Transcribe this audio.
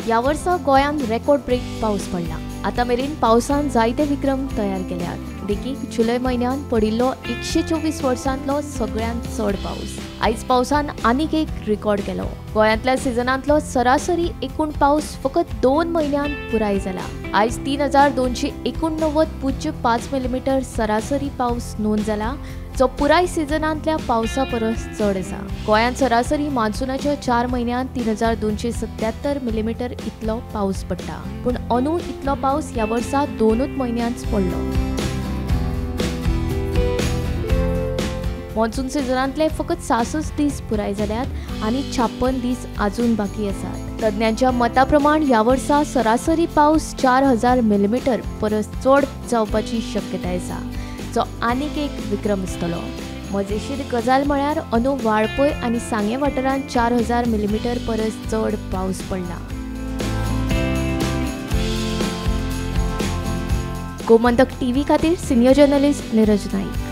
ह्या वर्सा गोंयांत record break पावस पडला। आतां मेरेन पावसान जायते विक्रम तयार केल्यात। देखीक जुलय म्हयन्यात पडिल्लो 124 वर्सांतलो सगळ्यांत चड पावस। आयज पावसान आनीक एक रिकॉर्ड केलो। गोंयांतल्या सिजनांतलो सरासरी एकूण पावस फकत 2 म्हयन्यांत पुराय जाला। आयज 3289.5 मिलीमीटर सरासरी पावस नोंद जाला, जो पुराय सिजनांतल्या पावसा परस चड आसा। गोंयांत सरासरी मान्सूनाच्या 4 म्हयन्यांत 3277 मिलीमीटर इतलो पावस पडटा, पूण अंदू इतलो पावस ह्या वर्सा 2 म्हयन्यांत पडलो। मॉन्सून सिजनांतले फकत 66 दीस पुराय जाल्यात आनी 56 दीस अजून बाकी आसात। तज्ञांच्या मता प्रमाण ह्या वर्सा सरासरी पावस 4000 मिलीमीटर परस चड जावपाची शक्यताय आसा, जो आनीक एक विक्रम आसतलो। मजेशीर गजाल म्हळ्यार अंदू वाळपय आनी सांगे वाठारांत 4000 मिलीमीटर परस चड पावस पडला। गोमंतक टीव्ही खातीर सिनियर जर्नलिस्ट नीरज नाईक।